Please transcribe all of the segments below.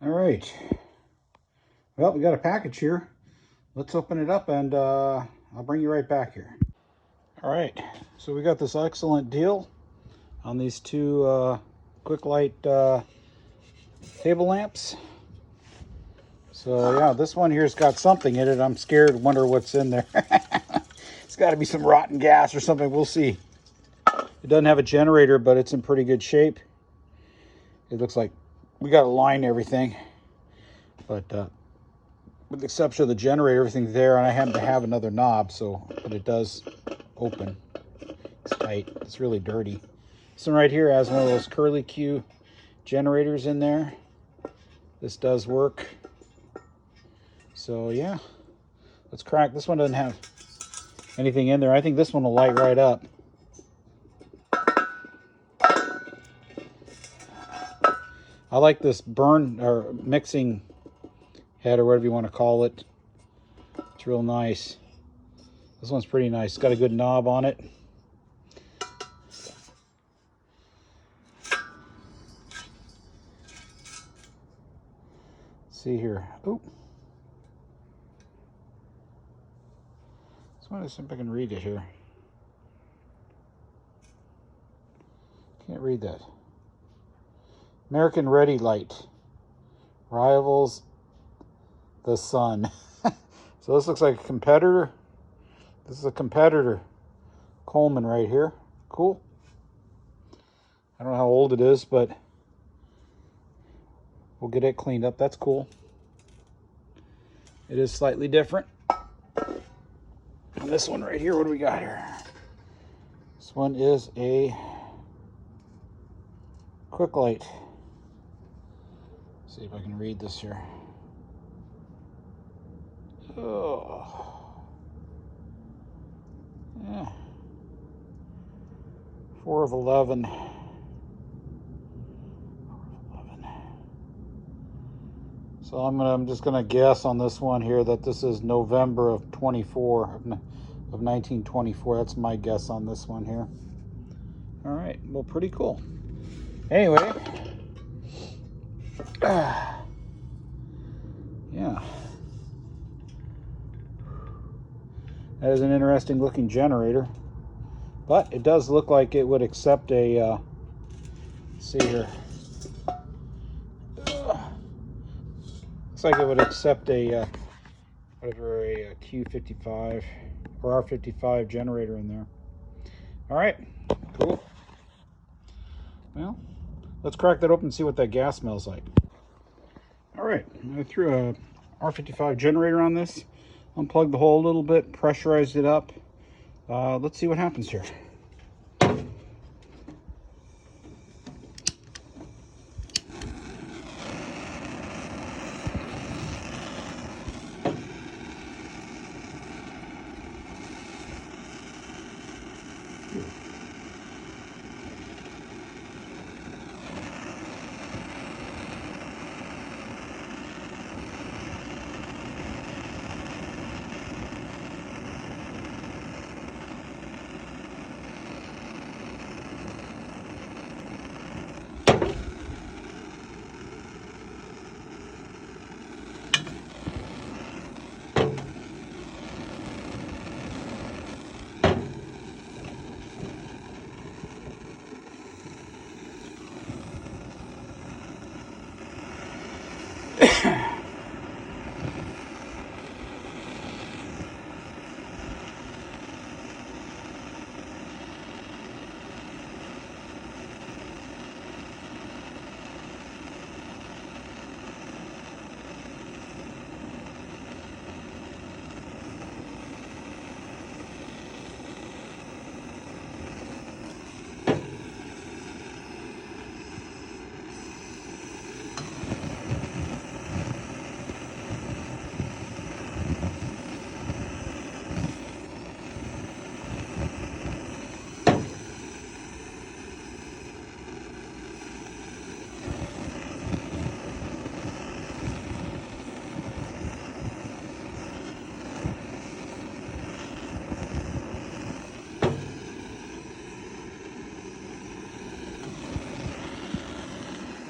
All right. Well, we got a package here. Let's open it up and I'll bring you right back here. All right. So we got this excellent deal on these two Quicklite table lamps. So yeah, this one here's got something in it. I'm scared, wonder what's in there. It's got to be some rotten gas or something. We'll see. It doesn't have a generator, but it's in pretty good shape. It looks like we got to line everything, but with the exception of the generator, everything's there, and I happen to have another knob, so but it does open. It's tight. It's really dirty. This one right here has one of those curly Q generators in there. This does work. So yeah, let's crack. This one doesn't have anything in there. I think this one will light right up. I like this burn or mixing head or whatever you want to call it. It's real nice. This one's pretty nice. It's got a good knob on it. Let's see here. Oh, just want to see if I can read it here. Can't read that. American Ready Light rivals the sun. So this looks like a competitor. This is a competitor. Coleman right here. Cool. I don't know how old it is, but we'll get it cleaned up. That's cool. It is slightly different. And this one right here, what do we got here? This one is a Quicklite. See if I can read this here. Oh. Yeah. 4 of 11. 4 of 11. So I'm just gonna guess on this one here that this is November of 24 of 1924. That's my guess on this one here. All right. Well, pretty cool. Anyway. Yeah, that is an interesting looking generator, but it does look like it would accept a let's see here, looks like it would accept a whatever, a Q55 or R55 generator in there. All right, cool. Well, let's crack that open and see what that gas smells like. All right, I threw a R55 generator on this, unplugged the hole a little bit, pressurized it up. Let's see what happens here.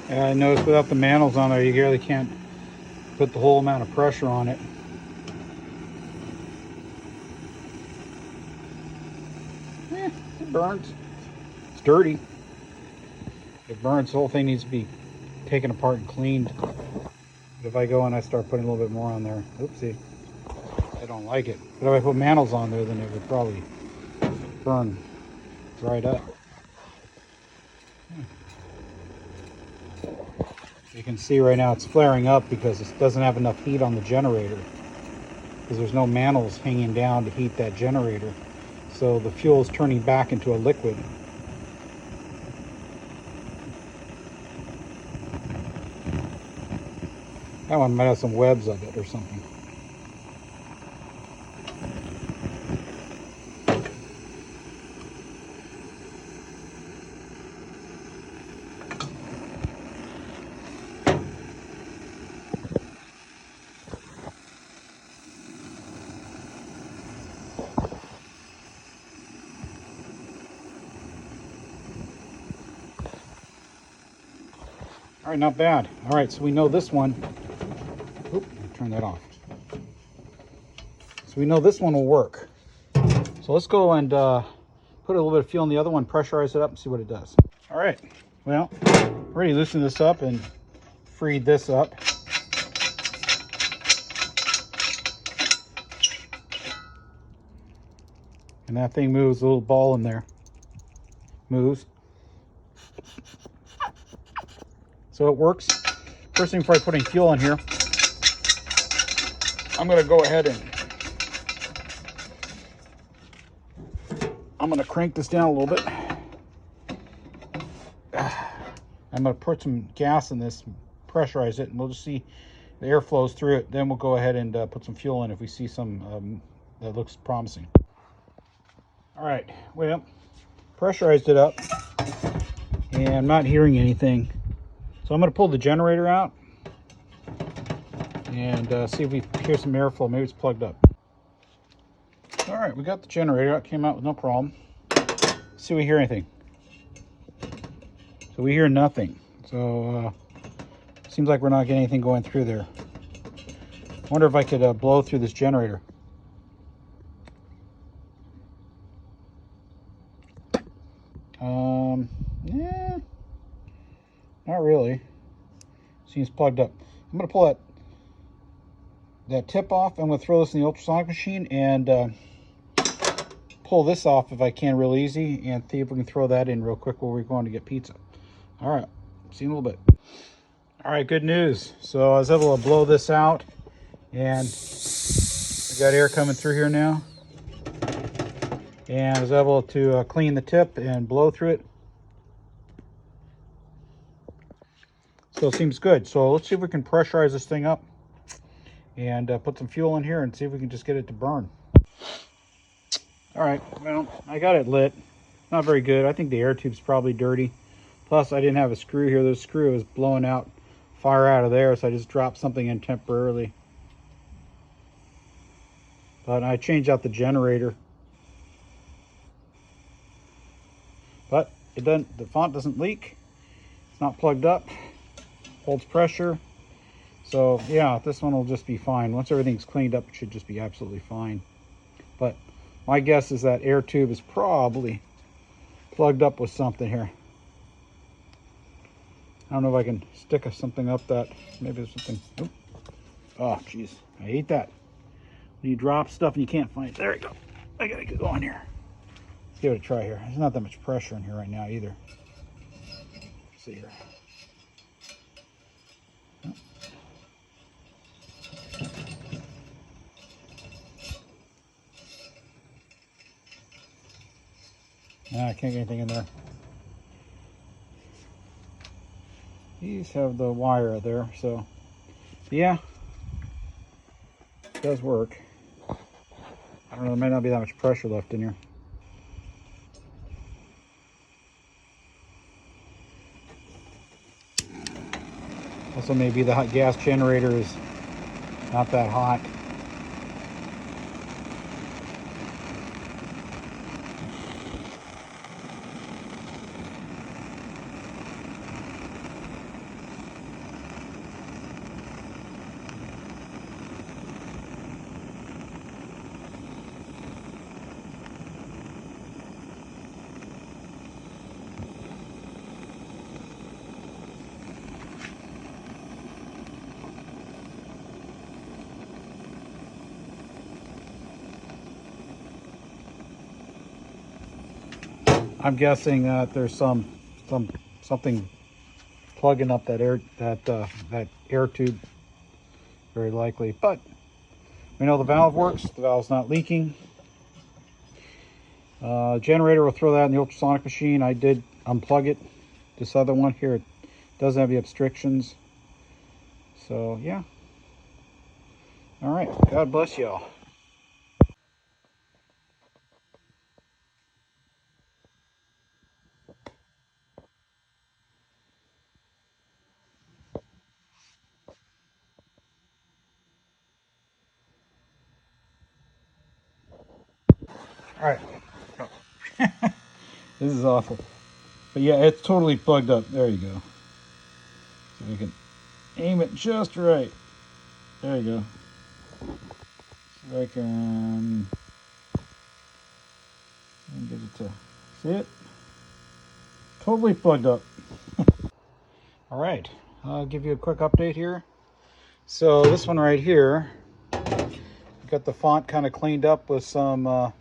I noticed without the mantles on there, you really can't put the whole amount of pressure on it. It burns. It's dirty. It burns. The whole thing needs to be taken apart and cleaned. But if I go and I start putting a little bit more on there, oopsie, I don't like it. But if I put mantles on there, then it would probably burn right up. You can see right now it's flaring up because it doesn't have enough heat on the generator, because there's no mantles hanging down to heat that generator. So the fuel is turning back into a liquid. That one might have some webs of it or something. All right, not bad. All right, so we know this one. Oop, turn that off. So we know this one will work. So let's go and put a little bit of fuel in the other one, pressurize it up, and see what it does. All right, well, already loosened this up and freed this up. And that thing moves, a little ball in there. Moves. So it works. First thing before I put any fuel in here, I'm going to go ahead and I'm going to crank this down a little bit. I'm going to put some gas in this, pressurize it, and we'll just see the air flows through it. Then we'll go ahead and put some fuel in if we see some that looks promising. All right, well, pressurized it up, and I'm not hearing anything. So I'm going to pull the generator out and see if we hear some airflow. Maybe it's plugged up. All right, we got the generator out. Came out with no problem. Let's see if we hear anything. So we hear nothing. So seems like we're not getting anything going through there. I wonder if I could blow through this generator. Yeah, not really. Seems plugged up. I'm going to pull that tip off. I'm going to throw this in the ultrasonic machine and pull this off if I can real easy, and see if we can throw that in real quick while we're going to get pizza. All right, see you in a little bit. All right, good news. So I was able to blow this out, and we got air coming through here now. And I was able to clean the tip and blow through it. So it seems good. So let's see if we can pressurize this thing up and put some fuel in here and see if we can just get it to burn. All right, well, I got it lit. Not very good. I think the air tube's probably dirty. Plus, I didn't have a screw here. The screw was blowing out fire out of there, so I just dropped something in temporarily. But I changed out the generator. But it doesn't. The font doesn't leak. It's not plugged up. Holds pressure. So yeah, this one will just be fine. Once everything's cleaned up, it should just be absolutely fine. But my guess is that air tube is probably plugged up with something here. I don't know if I can stick something up that, maybe there's something. Oop. Oh, jeez, I hate that. When you drop stuff and you can't find it. There we go. I gotta get going here. Let's give it a try here. There's not that much pressure in here right now either. Let's see here. I can't get anything in there. These have the wire there, so yeah, it does work. I don't know, there might not be that much pressure left in here. Also, maybe the hot gas generator is not that hot. I'm guessing that there's something plugging up that air tube, very likely. But we know the valve works. The valve's not leaking. Generator, we'll throw that in the ultrasonic machine. I did unplug it. This other one here, it doesn't have the obstructions. So yeah. All right. God bless y'all. All right. This is awful. But yeah, it's totally plugged up. There you go. So we can aim it just right. There you go. So I can get it to see it. Totally plugged up. All right. I'll give you a quick update here. So this one right here, got the font kind of cleaned up with some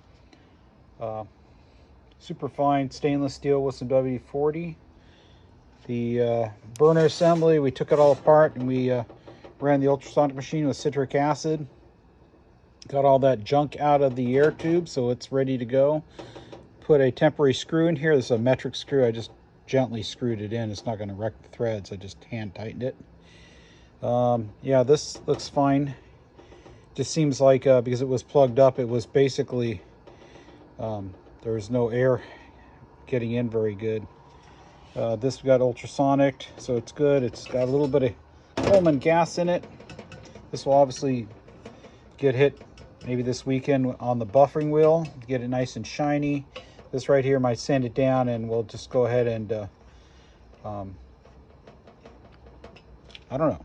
super fine stainless steel with some WD-40. The burner assembly, we took it all apart and we ran the ultrasonic machine with citric acid. Got all that junk out of the air tube, so it's ready to go. Put a temporary screw in here. This is a metric screw. I just gently screwed it in. It's not going to wreck the threads. I just hand tightened it. Yeah, this looks fine. Just seems like because it was plugged up, it was basically there was no air getting in very good. This got ultrasonic, so it's good. It's got a little bit of Coleman gas in it. This will obviously get hit maybe this weekend on the buffering wheel to get it nice and shiny. This right here might sand it down, and we'll just go ahead and I don't know.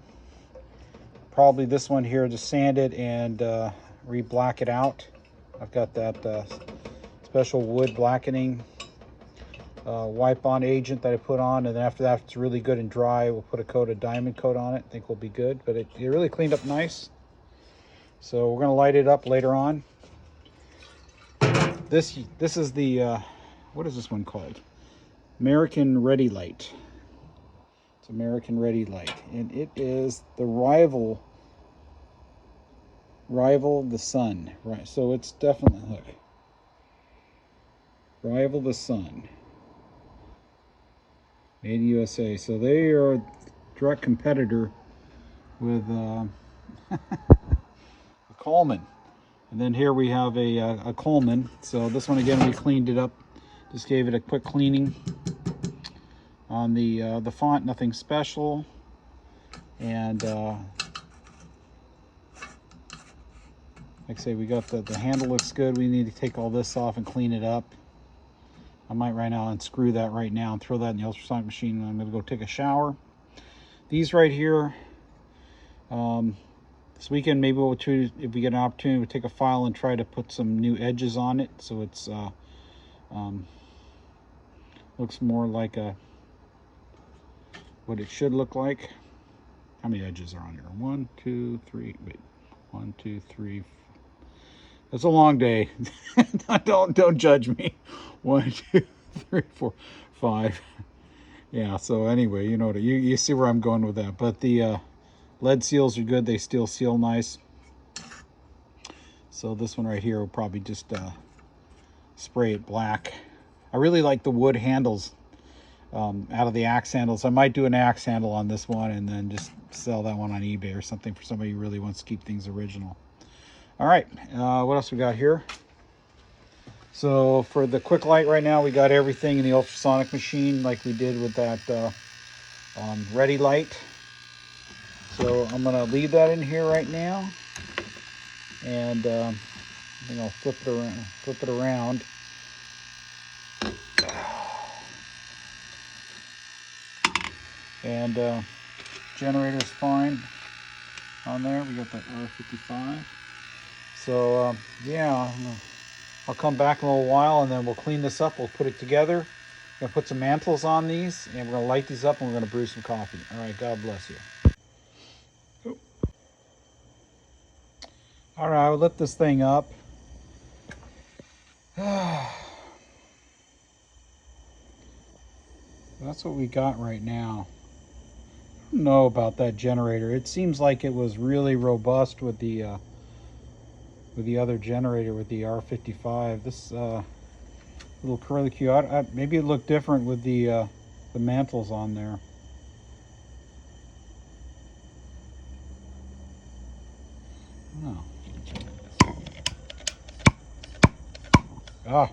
Probably this one here, just sand it and re-black it out. I've got that special wood blackening wipe on agent that I put on, and then after that, if it's really good and dry, we'll put a coat of diamond coat on it. I think we'll be good, but it really cleaned up nice. So we're going to light it up later on. This is the what is this one called? American Ready Light. It's American Ready Light, and it is the rival the Sun, right? So it's definitely, look, rival the Sun. Made in USA. So they are a direct competitor with Coleman. And then here we have a Coleman. So this one again, we cleaned it up. Just gave it a quick cleaning on the font. Nothing special. And like I say, we got the handle looks good. We need to take all this off and clean it up. I might right now unscrew that right now and throw that in the ultrasonic machine, and I'm going to go take a shower. These right here, this weekend maybe we'll choose, if we get an opportunity, we'll take a file and try to put some new edges on it, so it's looks more like what it should look like. How many edges are on here? 1, 2, 3. Wait, 1, 2, 3. It's a long day. don't judge me. 1, 2, 3, 4, 5. Yeah. So anyway, you know, you see where I'm going with that. But the lead seals are good. They still seal nice. So this one right here will probably just spray it black. I really like the wood handles out of the axe handles. I might do an axe handle on this one and then just sell that one on eBay or something for somebody who really wants to keep things original. All right, what else we got here? So for the Quicklite right now, we got everything in the ultrasonic machine like we did with that Ready Light. So I'm gonna leave that in here right now, and you know, flip it around. And generator's fine on there. We got that R55. So yeah, I'll come back in a little while and then we'll clean this up. We'll put it together. We're gonna put some mantles on these, and we're gonna light these up, and we're gonna brew some coffee. All right, God bless you. All right, I'll lift this thing up. That's what we got right now. I don't know about that generator. It seems like it was really robust with the other generator, with the R55. This little curlicue, maybe it looked different with the mantles on there. Oh. Ah.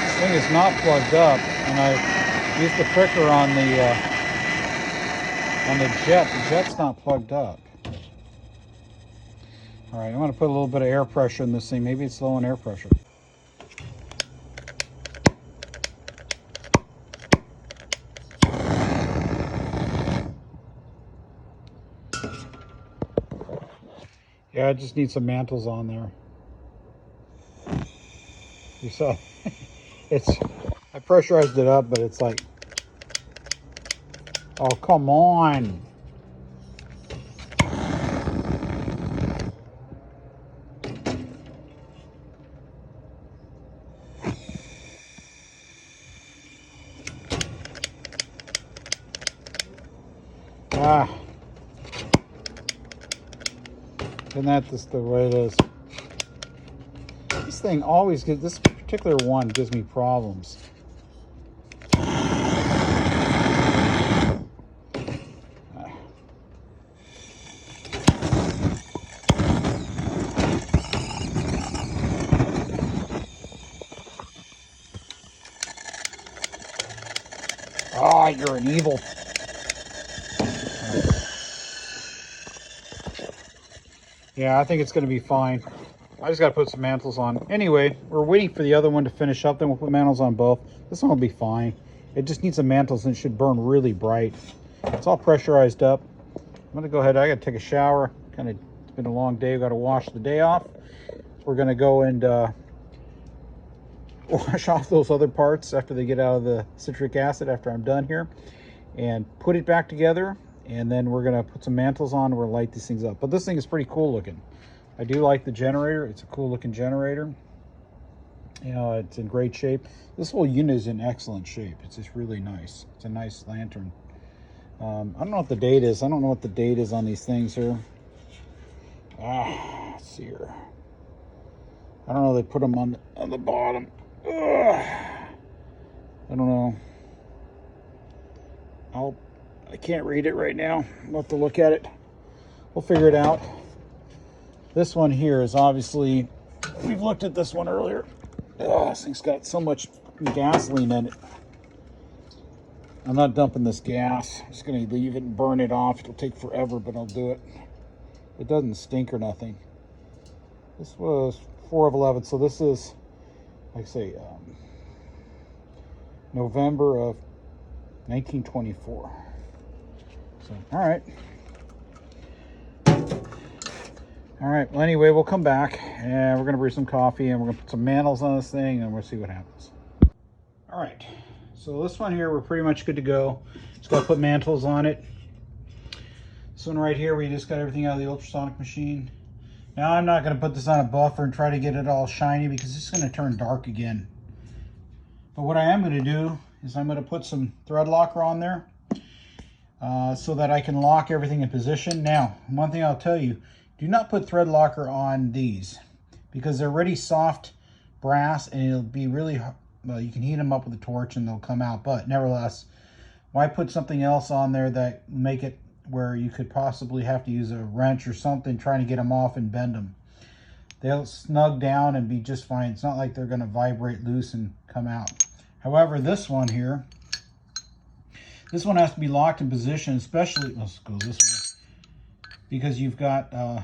This thing is not plugged up, and I used the pricker on the jet. The jet's not plugged up. All right, I'm going to put a little bit of air pressure in this thing. Maybe it's low on air pressure. Yeah, I just need some mantles on there. You saw, I pressurized it up, but it's like, oh, come on. Ah. Isn't that just the way it is? This thing always gives, this particular one gives me problems. Ah, oh, you're an evil. Yeah, I think it's going to be fine. I just got to put some mantles on. Anyway, we're waiting for the other one to finish up. Then we'll put mantles on both. This one will be fine. It just needs some mantles and it should burn really bright. It's all pressurized up. I'm going to go ahead. I got to take a shower. It's been a long day. I've got to wash the day off. We're going to go and wash off those other parts after they get out of the citric acid after I'm done here, and put it back together. And then we're going to put some mantles on. We'll light these things up. But this thing is pretty cool looking. I do like the generator. It's a cool looking generator. You know, it's in great shape. This whole unit is in excellent shape. It's just really nice. It's a nice lantern. I don't know what the date is. I don't know what the date is on these things here. Let's see here. I don't know. They put them on the bottom. Ugh. I don't know. I can't read it right now. I'll have to look at it. We'll figure it out. This one here is obviously, we've looked at this one earlier. Oh, this thing's got so much gasoline in it. I'm not dumping this gas. I'm just going to leave it and burn it off. It'll take forever, but I'll do it. It doesn't stink or nothing. This was 4 of 11, so this is, like I say, November of 1924. So, all right. All right, well, anyway, we'll come back and we're going to brew some coffee and we're going to put some mantles on this thing and we'll see what happens. All right, so this one here, we're pretty much good to go. Just got to put mantles on it. This one right here, we just got everything out of the ultrasonic machine. Now, I'm not going to put this on a buffer and try to get it all shiny because it's going to turn dark again. But what I am going to do is I'm going to put some thread locker on there so that I can lock everything in position. Now, one thing I'll tell you, do not put thread locker on these because they're really soft brass and it'll be really, well, you can heat them up with a torch and they'll come out, but nevertheless, why put something else on there that make it where you could possibly have to use a wrench or something trying to get them off and bend them. They'll snug down and be just fine. It's not like they're going to vibrate loose and come out. However, this one here, this one has to be locked in position, especially, let's go this way, because you've got the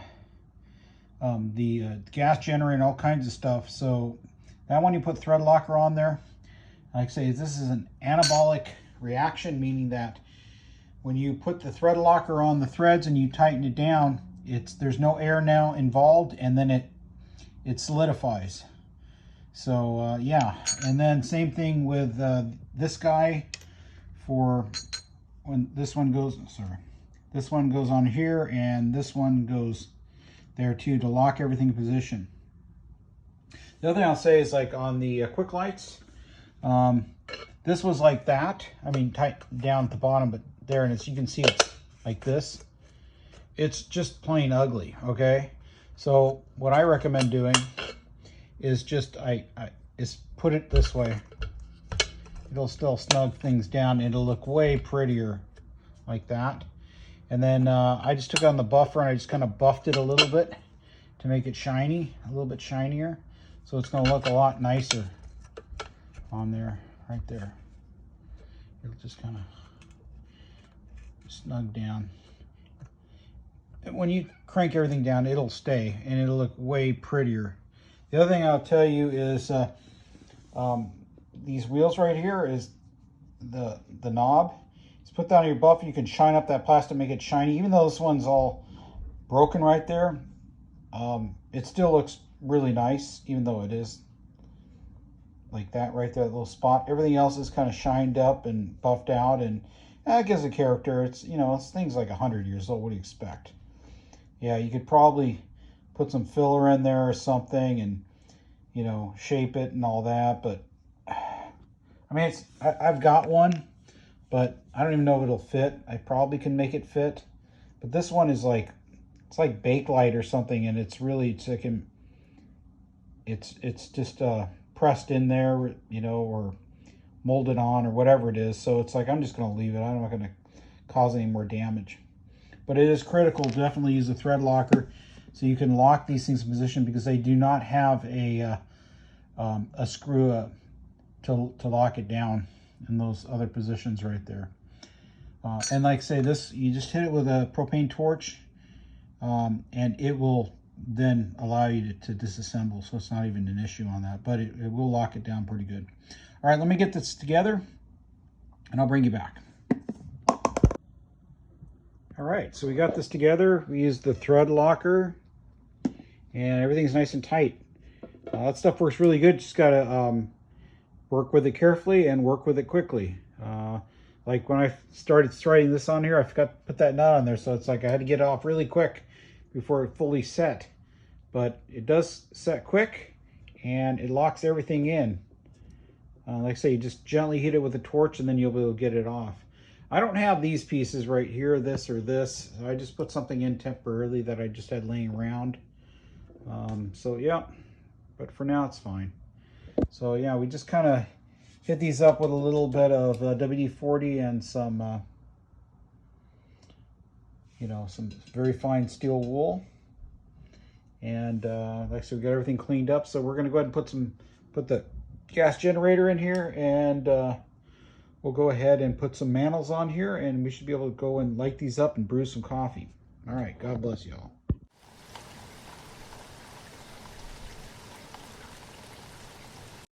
gas generator and all kinds of stuff. So that one you put thread locker on there. Like I say, this is an anabolic reaction, meaning that when you put the thread locker on the threads and you tighten it down, there's no air now involved, and then it solidifies. So yeah, and then same thing with this guy for when this one goes, sorry, This one goes on here, and this one goes there too to lock everything in position. The other thing I'll say is, like on the Quicklite, this was like that. I mean, tight down at the bottom, but there, and as you can see, it's like this. It's just plain ugly, okay? So what I recommend doing is just, is put it this way. It'll still snug things down. It'll look way prettier like that. And then I just took on the buffer and I just kind of buffed it a little bit to make it shiny, a little bit shinier. So it's going to look a lot nicer on there, right there. It'll just kind of snug down. And when you crank everything down, it'll stay and it'll look way prettier. The other thing I'll tell you is these wheels right here is the knob. Just put that on your buffer. You can shine up that plastic, make it shiny. Even though this one's all broken right there, it still looks really nice, even though it is like that right there, that little spot. Everything else is kind of shined up and buffed out, and that gives a character. It's, you know, it's things like 100 years old. What do you expect? Yeah, you could probably put some filler in there or something and, you know, shape it and all that, but I mean, I've got one, but I don't even know if it'll fit. I probably can make it fit, but this one is like, it's like Bakelite or something, and it's really, it's just pressed in there, you know, or molded on or whatever it is. So it's like, I'm just going to leave it. I'm not going to cause any more damage. But it is critical to definitely use a thread locker so you can lock these things in position, because they do not have a screw to lock it down in those other positions right there. And like I say, this, you just hit it with a propane torch, and it will then allow you to disassemble. So it's not even an issue on that, but it will lock it down pretty good. All right, let me get this together and I'll bring you back. All right, so we got this together. We used the thread locker and everything's nice and tight. That stuff works really good. Just gotta work with it carefully and work with it quickly. Like when I started threading this on here, I forgot to put that nut on there, so it's like I had to get it off really quick before it fully set. But it does set quick and it locks everything in. Like I say, you just gently hit it with a torch and then you'll be able to get it off. I don't have these pieces right here, this or this. I just put something in temporarily that I just had laying around. So yeah, but for now it's fine. So yeah, we just kind of hit these up with a little bit of WD-40 and some, you know, some very fine steel wool. And like I said, we got everything cleaned up. So we're going to go ahead and put the gas generator in here, and we'll go ahead and put some mantles on here, and we should be able to go and light these up and brew some coffee. All right, God bless you all.